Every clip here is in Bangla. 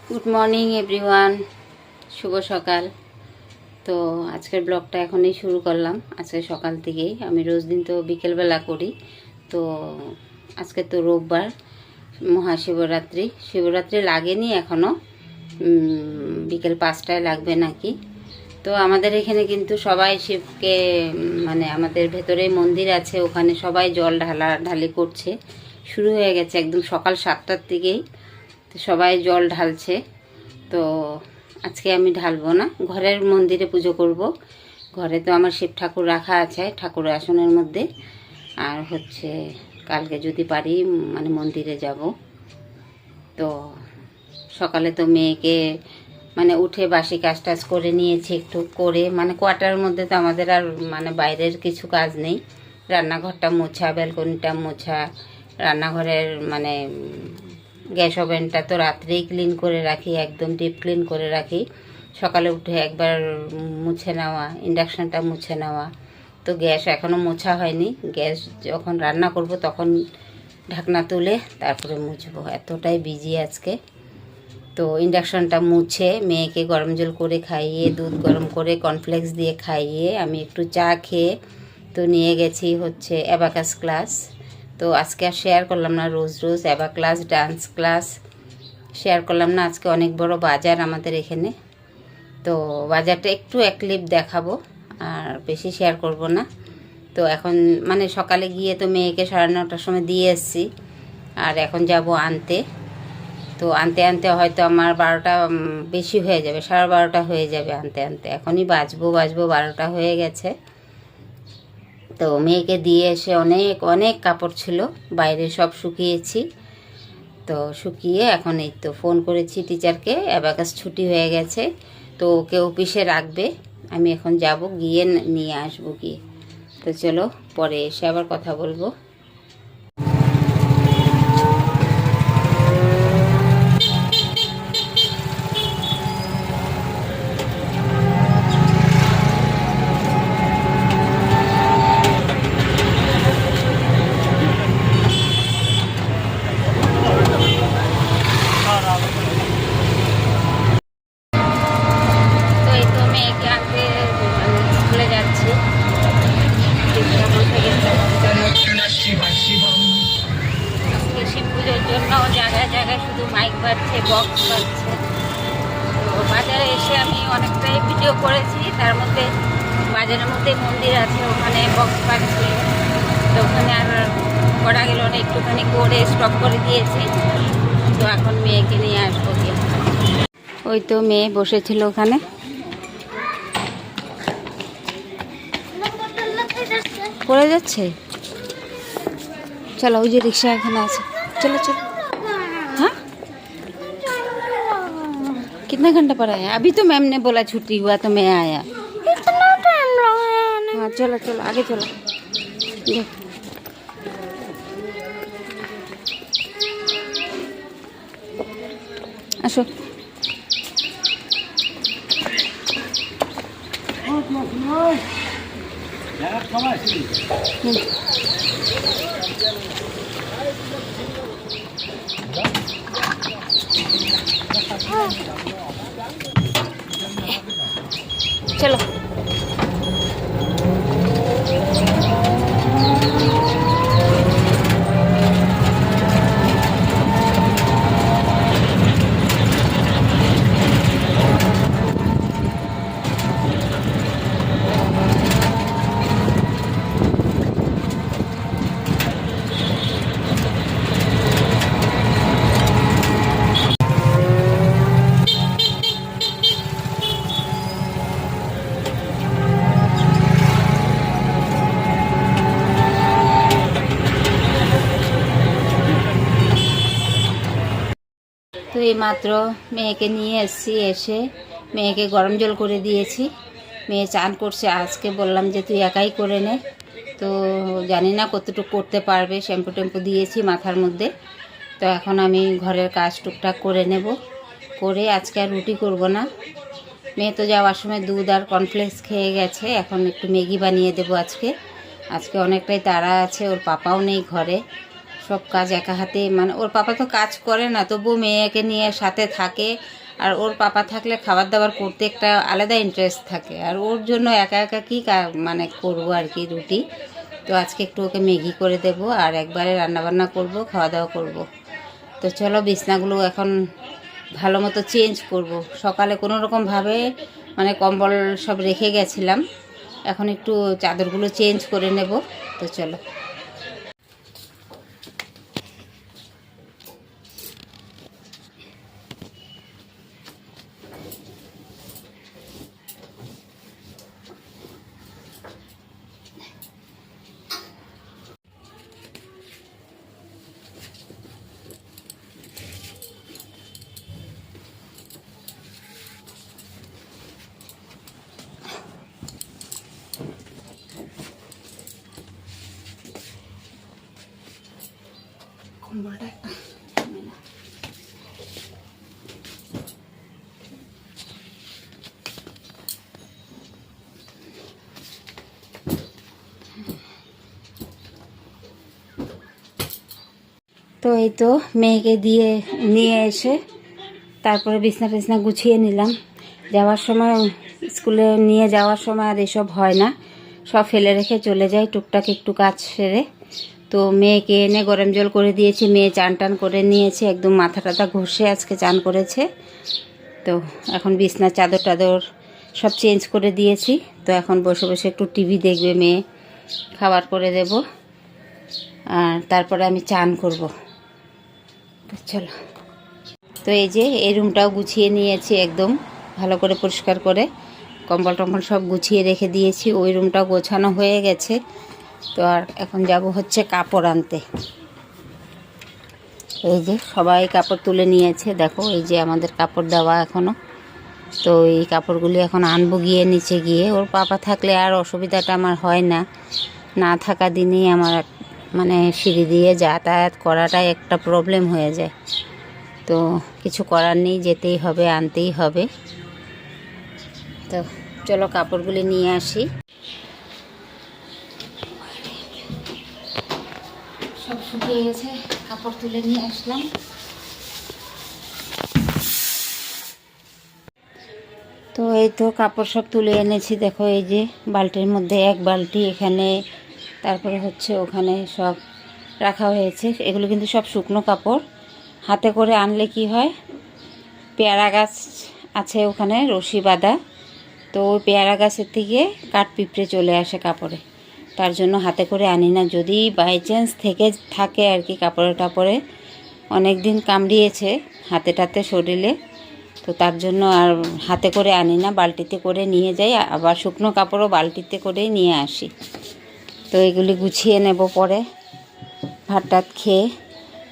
গুড মর্নিং এভরিওয়ান, শুভ সকাল। তো আজকের ব্লগটা এখনই শুরু করলাম। আজকে সকাল থেকেই আমি রোজ দিন তো বিকেলবেলা করি। তো আজকে তো রোববার, মহাশিবরাত্রি। শিবরাত্রি লাগেনি এখনও, বিকেল 5টায় লাগবে নাকি। তো আমাদের এখানে কিন্তু সবাই শিবকে মানে আমাদের ভেতরে মন্দির আছে, ওখানে সবাই জল ঢালি করছে। শুরু হয়ে গেছে একদম সকাল 7টার থেকেই। তো সবাই জল ঢালছে। তো আজকে আমি ঢালবো না, ঘরের মন্দিরে পুজো করব। ঘরে তো আমার শিব ঠাকুর রাখা আছে ঠাকুর আসনের মধ্যে। আর হচ্ছে কালকে যদি পারি মানে মন্দিরে যাব। তো সকালে তো মেয়েকে মানে উঠে বাসি কাজ টাজ করে নিয়েছি একটু করে, মানে কোয়ার্টারের মধ্যে তো আমাদের আর মানে বাইরের কিছু কাজ নেই। রান্নাঘরটা মোছা, ব্যালকনিটা মোছা, রান্নাঘরের মানে গ্যাস ওভেনটা তো রাত্রেই ক্লিন করে রাখি, একদম ডিপ ক্লিন করে রাখি। সকালে উঠে একবার মুছে নেওয়া, ইন্ডাকশানটা মুছে নেওয়া। তো গ্যাস এখনও মোছা হয়নি, গ্যাস যখন রান্না করব তখন ঢাকনা তুলে তারপরে মুছবো, এতটাই বিজি আজকে। তো ইন্ডাকশানটা মুছে মেয়েকে গরম জল করে খাইয়ে, দুধ গরম করে কর্নফ্লেক্স দিয়ে খাইয়ে আমি একটু চা খেয়ে তো নিয়ে গেছি হচ্ছে অ্যাবাকাস ক্লাস। তো আজকে আর শেয়ার করলাম না, রোজ রোজ ক্লাস, ডান্স ক্লাস শেয়ার করলাম না। আজকে অনেক বড় বাজার আমাদের এখানে। তো বাজারটা একটু এক ক্লিপ দেখাবো, আর বেশি শেয়ার করব না। তো এখন মানে সকালে গিয়ে তো মেয়েকে 9:30টার সময় দিয়ে এসেছি, আর এখন যাব আনতে। তো আনতে আনতে হয়তো আমার 12টা বেশি হয়ে যাবে, 12:30 হয়ে যাবে আনতে আনতে। এখনই বাজবো 12টা হয়ে গেছে। তো মেয়েকে দিয়ে এসে অনেক অনেক কাপড় ছিল বাইরে, সব শুকিয়েছি। তো শুকিয়ে এখন এই তো ফোন করেছি টিচারকে, অ্যাবাকাস ছুটি হয়ে গেছে, তো ওকে অফিসে রাখবে। আমি এখন যাব, গিয়ে নিয়ে আসবো গিয়ে। তো চলো পরে এসে আবার কথা বলবো। তো এই তো মেয়েকে আনতে স্কুলে যাচ্ছি। শিব পুজোর জন্য জায়গায় জায়গায় শুধু মাইক বাজছে, বক্স বাজছে। তো বাজারে এসে আমি অনেকটাই ভিডিও করেছি, তার মধ্যে বাজারের মধ্যে মন্দির আছে, ওখানে বক্স বাজছে। তো ওখানে আর করা গেল না, একটুখানি করে স্টপ করে দিয়েছি। তো এখন মেয়েকে নিয়ে আসবো গিয়ে। ওই তো মেয়ে বসেছিল ওখানে। পড়ে যাচ্ছে, চলো ওই যে রিক্সা এখানে আছে, चलो चलो। हाँ कितना घंटा पड़ा है? अभी तो मैम ने बोला छुट्टी हुआ तो मैं आया। इतना टाइम लगा आने हाँ चलो चलो आगे चलो। देख আসো। चलो তো এইমাত্র মেয়েকে নিয়ে এসেছি, এসে মেয়েকে গরম জল করে দিয়েছি। মেয়ে চান করছে, আজকে বললাম যে তুই একাই করে নে। তো জানি না কতটুকু করতে পারবে, শ্যাম্পু ট্যাম্পু দিয়েছি মাথার মধ্যে। তো এখন আমি ঘরের কাজ টুকটাক করে নেব, করে আজকে আর রুটি করব না। মেয়ে তো যাওয়ার সময় দুধ আর কর্নফ্লেক্স খেয়ে গেছে, এখন একটু ম্যাগি বানিয়ে দেবো আজকে। আজকে অনেকটাই তাড়া আছে, ওর পাপাও নেই ঘরে, সব কাজ একা হাতে, মানে ওর পাপা তো কাজ করে না, তবু মেয়েকে নিয়ে সাথে থাকে। আর ওর পাপা থাকলে খাবার দাবার করতে একটা আলাদা ইন্টারেস্ট থাকে। আর ওর জন্য একা একা কী মানে করবো আর কি, রুটি। তো আজকে একটু ওকে ম্যাগি করে দেব, আর একবারে রান্নাবান্না করব, খাওয়া দাওয়া করব। তো চলো বিছনাগুলো এখন ভালো মতো চেঞ্জ করব। সকালে কোনো রকমভাবে মানে কম্বল সব রেখে গেছিলাম, এখন একটু চাদরগুলো চেঞ্জ করে নেব। তো চলো। কম্বলটা তো এই তো মেয়েকে দিয়ে নিয়ে এসে তারপরে বিছনা টিছনা গুছিয়ে নিলাম। যাওয়ার সময়, স্কুলে নিয়ে যাওয়ার সময় আর এসব হয় না, সব ফেলে রেখে চলে যাই টুকটাক একটু কাজ সেরে। তো মেয়েকে এনে গরম জল করে দিয়েছি, মেয়ে চান টান করে নিয়েছে, একদম মাথা টাথা ঘষে আজকে চান করেছে। তো এখন বিছনার চাদর টাদর সব চেঞ্জ করে দিয়েছি। তো এখন বসে বসে একটু টিভি দেখবে মেয়ে, খাবার করে দেব, আর তারপরে আমি চান করব। তো চলো। তো এই যে এই রুমটাও গুছিয়ে নিয়েছি, একদম ভালো করে পরিষ্কার করে কম্বল টম্বল সব গুছিয়ে রেখে দিয়েছি। ওই রুমটাও গোছানো হয়ে গেছে। তো আর এখন যাব হচ্ছে কাপড় আনতে। এই যে সবাই কাপড় তুলে নিয়েছে, দেখো এই যে আমাদের কাপড় দেওয়া এখনও। তো এই কাপড়গুলি এখন আনবো গিয়ে নিচে গিয়ে। ওর পাপা থাকলে আর অসুবিধাটা আমার হয় না, না থাকা দিনই আমার মানে সিঁড়ি দিয়ে যাতায়াত করাটাই একটা প্রবলেম হয়ে যায়। তো কিছু করার নেই, যেতেই হবে, আনতেই হবে। তো চলো কাপড়গুলি নিয়ে আসি। সব শুকিয়ে গেছে, কাপড় তুলে নিয়ে আসলাম। তো এই তো কাপড় সব তুলে এনেছি, দেখো এই যে বালতির মধ্যে এক বালতি, এখানে তারপরে হচ্ছে ওখানে সব রাখা হয়েছে। এগুলো কিন্তু সব শুকনো কাপড়। হাতে করে আনলে কি হয়, পেয়ারা গাছ আছে ওখানে রশি বাঁধা, তো ওই পেয়ারা গাছের থেকে কাঠ পিঁপড়ে চলে আসে কাপড়ে, তার জন্য হাতে করে আনি না। যদি বাই চান্স থেকে থাকে আর কি, কাপড়ে টাপড়ে অনেক দিন কামড়িয়েছে হাতে টাতে শরীরে, তো তার জন্য আর হাতে করে আনি না, বালতিতে করে নিয়ে যাই। আবার শুকনো কাপড়ও বালতিতে করেই নিয়ে আসি। তো এগুলি গুছিয়ে নেব পরে ভাত টাত খেয়ে।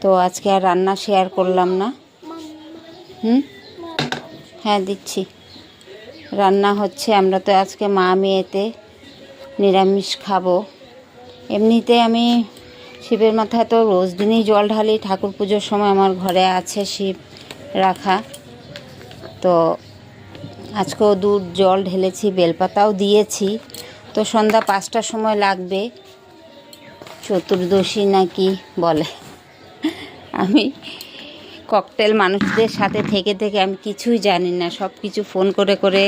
তো আজকে আর রান্না শেয়ার করলাম না। হ্যাঁ দিচ্ছি। রান্না হচ্ছে, আমরা তো আজকে মা মেয়েতে নিরামিষ খাবো। এমনিতে আমি শিবের মাথায় তো রোজ দিনই জল ঢালি, ঠাকুর পুজোর সময় আমার ঘরে আছে শিব রাখা। তো আজকেও দুধ জল ঢেলেছি, বেলপাতাও দিয়েছি। তো সন্ধ্যা 5টার সময় লাগবে, চতুর্দশী নাকি বলে। আমি ককটেল মানুষদের সাথে থেকে থেকে আমি কিছুই জানি না, সব কিছু ফোন করে করে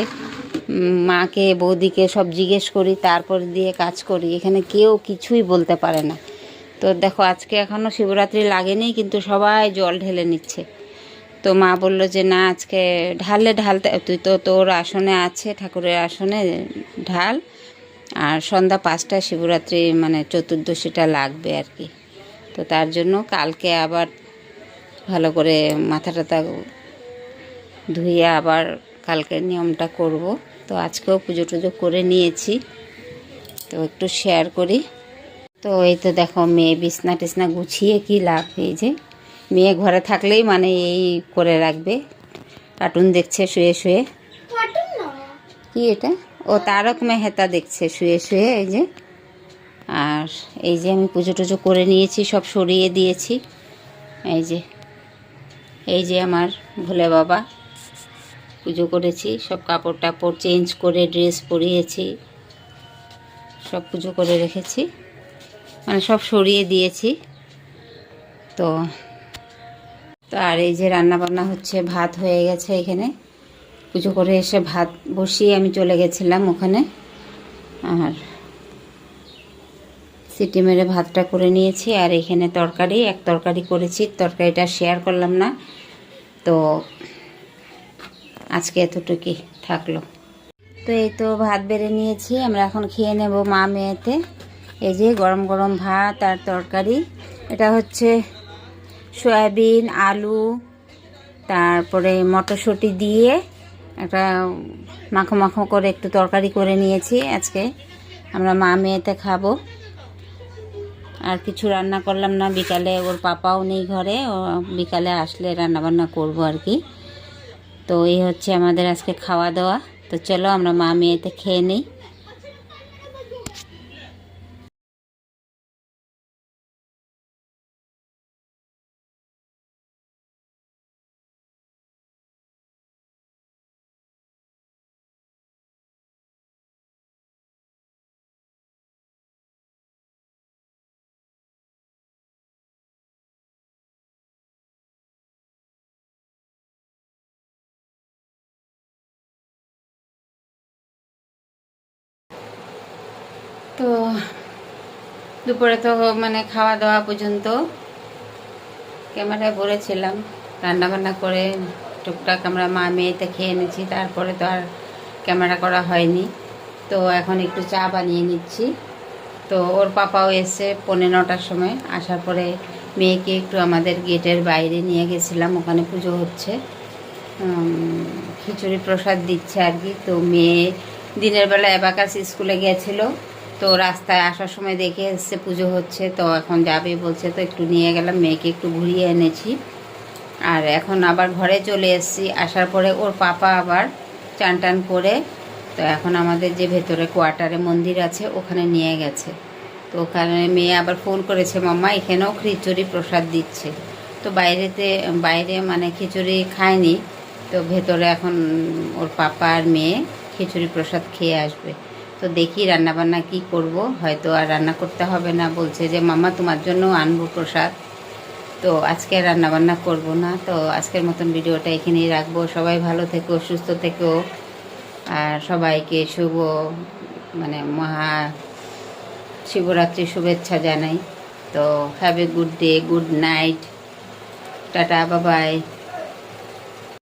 মাকে বৌদিকে সব জিজ্ঞেস করি, তারপর দিয়ে কাজ করি। এখানে কেউ কিছুই বলতে পারে না। তো দেখো আজকে এখনও শিবরাত্রি লাগেনি, কিন্তু সবাই জল ঢেলে নিচ্ছে। তো মা বললো যে না, আজকে ঢালতে তুই তো তোর আসনে আছে, ঠাকুরের আসনে ঢাল, আর সন্ধ্যা 5টায় শিবরাত্রি মানে চতুর্দশীটা লাগবে আর কি। তো তার জন্য কালকে আবার ভালো করে মাথা টাথা ধুয়ে আবার কালকের নিয়মটা করব। তো আজকেও পুজো টুজো করে নিয়েছি, তো একটু শেয়ার করি। তো এই তো দেখো মেয়ে বিছনা টিছনা গুছিয়ে কি লাভ, এই যে মেয়ে ঘরে থাকলেই মানে এই করে রাখবে, কার্টুন দেখছে শুয়ে শুয়ে। কি এটা? ও তারক মেহতা দেখছে শুয়ে শুয়ে, এই যে। আর এই যে আমি পুজো টুজো করে নিয়েছি, সব সরিয়ে দিয়েছি। এই যে আমার ভোলে বাবা, পুজো করেছি, সব কাপড় টাপড় চেঞ্জ করে ড্রেস পরিয়েছি, সব পুজো করে রেখেছি, মানে সব সরিয়ে দিয়েছি। তো তো আর এই যে রান্না বান্না হচ্ছে, ভাত হয়ে গেছে এখানে। পুজো করে এসে ভাত বসিয়ে আমি চলে গেছিলাম ওখানে, আর সিটি মেরে ভাতটা করে নিয়েছি। আর এখানে এক তরকারি করেছি, তরকারিটা শেয়ার করলাম না, তো আজকে এতটুকুই থাকলো। তো এই তো ভাত বেড়ে নিয়েছি, আমরা এখন খেয়ে নেব মা মেয়েতে। এই যে গরম গরম ভাত আর তরকারি, এটা হচ্ছে সয়াবিন, আলু, তারপরে মটরশুঁটি দিয়ে একটা মাখো মাখো করে একটু তরকারি করে নিয়েছি। আজকে আমরা মা মেয়েতে খাবো। আর কিছু রান্না করলাম না, বিকালে ওর পাপাও নেই ঘরে, ও বিকালে আসলে রান্না বান্না করবো আর কি। তো এই হচ্ছে আমাদের আজকে খাওয়া দাওয়া। তো চলো আমরা মা মেয়েতে খেয়ে নিই। তো দুপুরে তো মানে খাওয়া দাওয়া পর্যন্ত ক্যামেরায় বলেছিলাম, রান্নাবান্না করে টুকটাক আমরা মা মেয়েতে খেয়ে নিচ্ছি, তারপরে তো আর ক্যামেরা করা হয়নি। তো এখন একটু চা বানিয়ে নিচ্ছি। তো ওর পাপাও এসে 9:45 সময়, আসার পরে মেয়েকে একটু আমাদের গেটের বাইরে নিয়ে গেছিলাম, ওখানে পুজো হচ্ছে, খিচুড়ি প্রসাদ দিচ্ছে আর কি। তো মেয়ে দিনের বেলা অ্যাবাকাস স্কুলে গেছিলো, তো রাস্তায় আসার সময় দেখে এসছে পুজো হচ্ছে, তো এখন যাবে বলছে, তো একটু নিয়ে গেলাম, মেয়েকে একটু ঘুরিয়ে এনেছি। আর এখন আবার ঘরে চলে এসেছি, আসার পরে ওর পাপা আবার চান টান করে, তো এখন আমাদের যে ভেতরে কোয়ার্টারে মন্দির আছে ওখানে নিয়ে গেছে। তো ওখানে মেয়ে আবার ফোন করেছে, মাম্মা এখানেও খিচুড়ি প্রসাদ দিচ্ছে। তো বাইরে মানে খিচুড়ি খায়নি, তো ভেতরে এখন ওর পাপা আর মেয়ে খিচুড়ি প্রসাদ খেয়ে আসবে। তো দেখি রান্নাবান্না কি করব, হয়তো আর রান্না করতে হবে না, বলছে যে মাম্মা তোমার জন্য আনবো প্রসাদ। তো আজকে রান্নাবান্না করব না। তো আজকের মতন ভিডিওটা এখানেই রাখবো। সবাই ভালো থেকো, সুস্থ থেকো, আর সবাইকে মানে মহা শিবরাত্রি শুভেচ্ছা জানাই। তো have a good day, good night, tata, বাবাই।